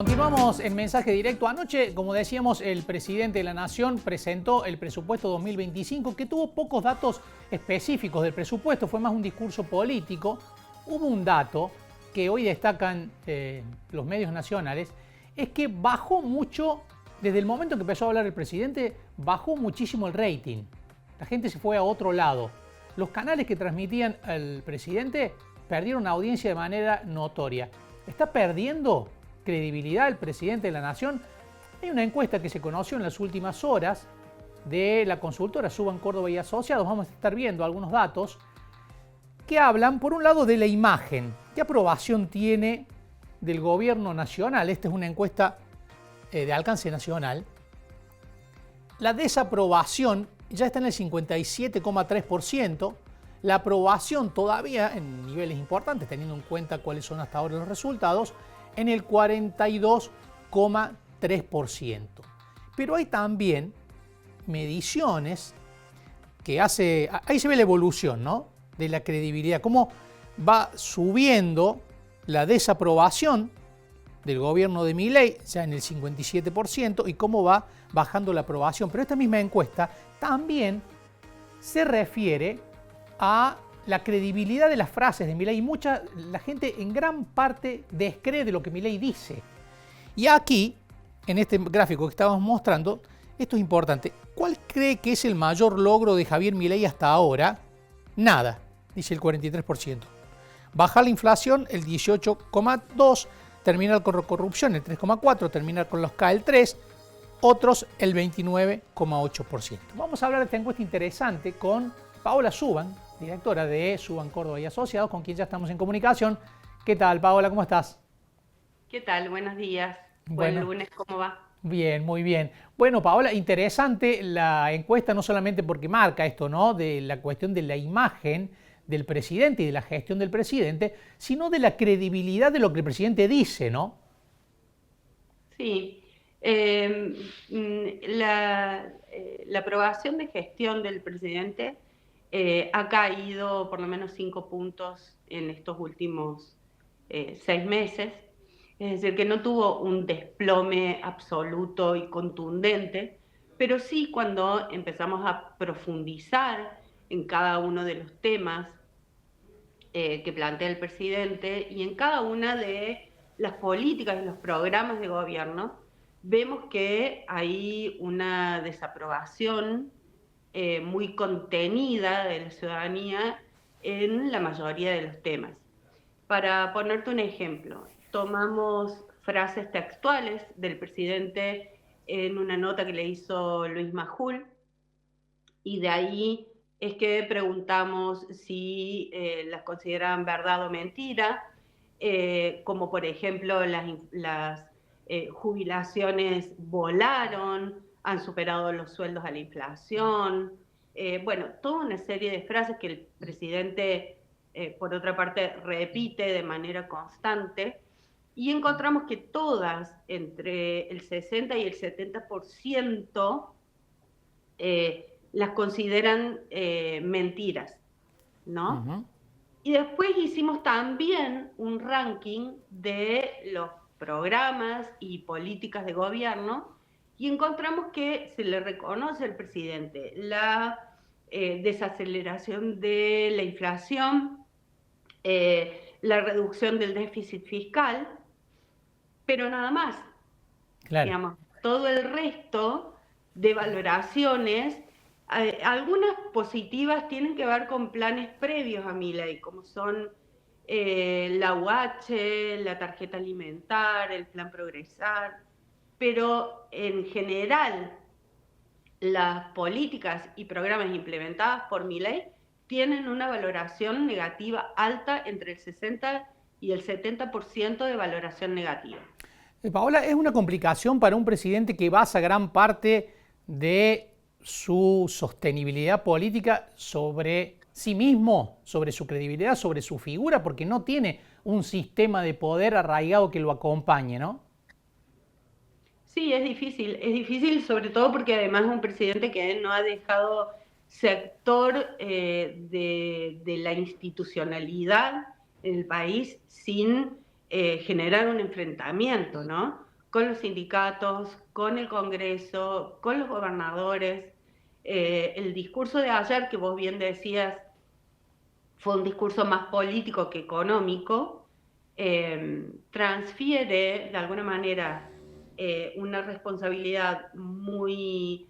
Continuamos en mensaje directo. Anoche, como decíamos, el presidente de la Nación presentó el presupuesto 2025, que tuvo pocos datos específicos del presupuesto, fue más un discurso político. Hubo un dato que hoy destacan los medios nacionales, es que bajó mucho, desde el momento que empezó a hablar el presidente, bajó muchísimo el rating. La gente se fue a otro lado. Los canales que transmitían al presidente perdieron audiencia de manera notoria. ¿Está perdiendo credibilidad el presidente de la Nación? Hay una encuesta que se conoció en las últimas horas de la consultora Suban Córdoba y Asociados. Vamos a estar viendo algunos datos que hablan, por un lado, de la imagen. ¿Qué aprobación tiene del gobierno nacional? Esta es una encuesta de alcance nacional. La desaprobación ya está en el 57,3%. La aprobación todavía en niveles importantes, teniendo en cuenta cuáles son hasta ahora los resultados, en el 42,3%. Pero hay también mediciones que hace, ahí se ve la evolución, ¿no?, de la credibilidad, cómo va subiendo la desaprobación del gobierno de Milei, ya en el 57%, y cómo va bajando la aprobación. Pero esta misma encuesta también se refiere a la credibilidad de las frases de Milei. La gente en gran parte descree de lo que Milei dice. Y aquí, en este gráfico que estábamos mostrando, esto es importante. ¿Cuál cree que es el mayor logro de Javier Milei hasta ahora? Nada, dice el 43%. Bajar la inflación, el 18,2%. Terminar con la corrupción, el 3,4%. Terminar con los K, el 3%. Otros, el 29,8%. Vamos a hablar de esta encuesta interesante con Paola Suban, directora de Suban Córdoba y Asociados, con quien ya estamos en comunicación. ¿Qué tal, Paola? ¿Cómo estás? ¿Qué tal? Buenos días. Bueno, Buen lunes, ¿cómo va? bien, muy bien. Bueno, Paola, interesante la encuesta, no solamente porque marca esto, ¿no?, de la cuestión de la imagen del presidente y de la gestión del presidente, sino de la credibilidad de lo que el presidente dice, ¿no? Sí. La aprobación de gestión del presidente ha caído por lo menos 5 puntos en estos últimos 6 meses. Es decir, que no tuvo un desplome absoluto y contundente, pero sí cuando empezamos a profundizar en cada uno de los temas que plantea el presidente y en cada una de las políticas y los programas de gobierno, vemos que hay una desaprobación muy contenida de la ciudadanía en la mayoría de los temas. Para ponerte un ejemplo, tomamos frases textuales del presidente en una nota que le hizo Luis Majul, y de ahí es que preguntamos si las consideran verdad o mentira, como por ejemplo las jubilaciones volaron, han superado los sueldos a la inflación, bueno, toda una serie de frases que el presidente, por otra parte, repite de manera constante, y encontramos que todas, entre el 60 y el 70%, las consideran mentiras, ¿no? Ujú. Y después hicimos también un ranking de los programas y políticas de gobierno y encontramos que se le reconoce al presidente la desaceleración de la inflación, la reducción del déficit fiscal, pero nada más. Claro. Digamos, todo el resto de valoraciones, algunas positivas tienen que ver con planes previos a Milei, como son la UH, la tarjeta alimentar, el plan Progresar, pero en general las políticas y programas implementadas por Milei tienen una valoración negativa alta, entre el 60 y el 70% de valoración negativa. Paola, ¿es una complicación para un presidente que basa gran parte de su sostenibilidad política sobre sí mismo, sobre su credibilidad, sobre su figura, porque no tiene un sistema de poder arraigado que lo acompañe, ¿no? Sí, es difícil sobre todo porque además es un presidente que no ha dejado sector de la institucionalidad en el país sin generar un enfrentamiento, ¿no? con los sindicatos, con el Congreso, con los gobernadores. El discurso de ayer, que vos bien decías, fue un discurso más político que económico, transfiere de alguna manera una responsabilidad muy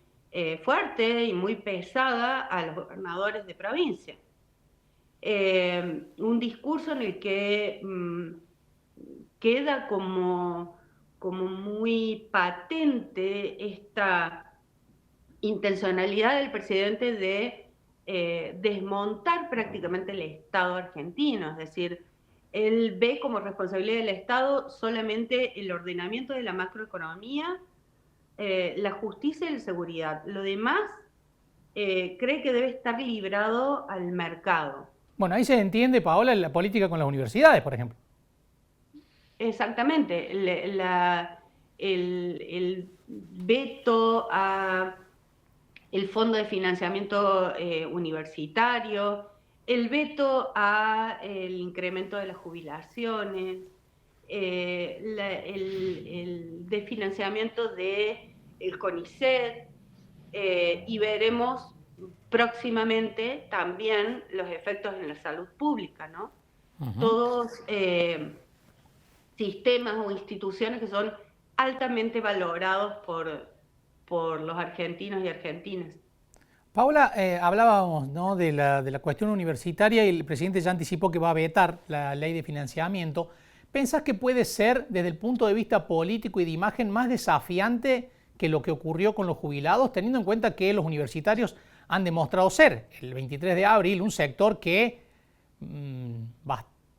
fuerte y muy pesada a los gobernadores de provincia. Un discurso en el que queda como muy patente esta intencionalidad del presidente de desmontar prácticamente el Estado argentino, es decir, él ve como responsabilidad del Estado solamente el ordenamiento de la macroeconomía, la justicia y la seguridad. Lo demás cree que debe estar librado al mercado. Bueno, ahí se entiende, Paola, la política con las universidades, por ejemplo. Exactamente, el veto a el fondo de financiamiento universitario, el veto a el incremento de las jubilaciones, el desfinanciamiento del CONICET, y veremos próximamente también los efectos en la salud pública, ¿no? Todos sistemas o instituciones que son altamente valorados por los argentinos y argentinas. Paula, hablábamos, ¿no?, de la cuestión universitaria y el presidente ya anticipó que va a vetar la ley de financiamiento. ¿Pensás que puede ser, desde el punto de vista político y de imagen, más desafiante que lo que ocurrió con los jubilados, teniendo en cuenta que los universitarios han demostrado ser, el 23 de abril, un sector que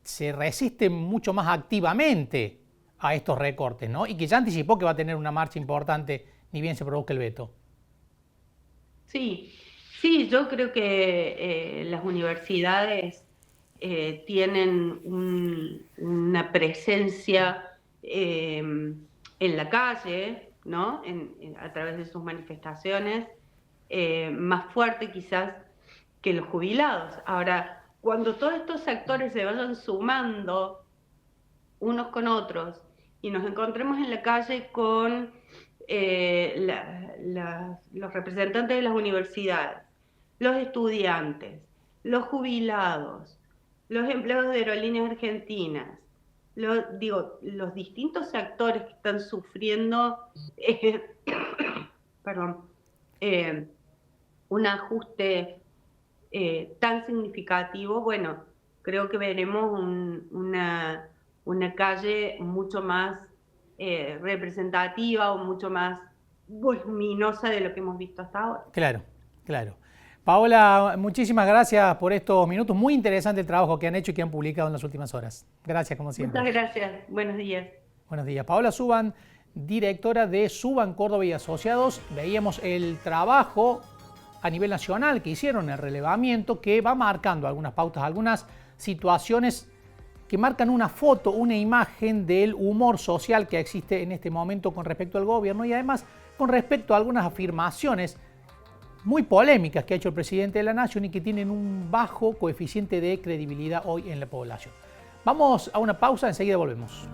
se resiste mucho más activamente a estos recortes, ¿no? Y que ya anticipó que va a tener una marcha importante ni bien se produzca el veto? Sí, yo creo que las universidades tienen una presencia en la calle, ¿no? A través de sus manifestaciones, más fuerte quizás que los jubilados. Ahora, cuando todos estos sectores se vayan sumando unos con otros y nos encontremos en la calle con los representantes de las universidades, los estudiantes, los jubilados, los empleados de aerolíneas argentinas, los distintos sectores que están sufriendo un ajuste tan significativo. Bueno, creo que veremos una calle mucho más representativa o mucho más voluminosa de lo que hemos visto hasta ahora. Claro, claro. Paola, muchísimas gracias por estos minutos. Muy interesante el trabajo que han hecho y que han publicado en las últimas horas. Gracias, como siempre. Muchas gracias. Buenos días. Buenos días. Paola Suban, directora de Suban Córdoba y Asociados. Veíamos el trabajo a nivel nacional que hicieron, el relevamiento, que va marcando algunas pautas, algunas situaciones que marcan una foto, una imagen del humor social que existe en este momento con respecto al gobierno y además con respecto a algunas afirmaciones muy polémicas que ha hecho el presidente de la Nación y que tienen un bajo coeficiente de credibilidad hoy en la población. Vamos a una pausa, enseguida volvemos.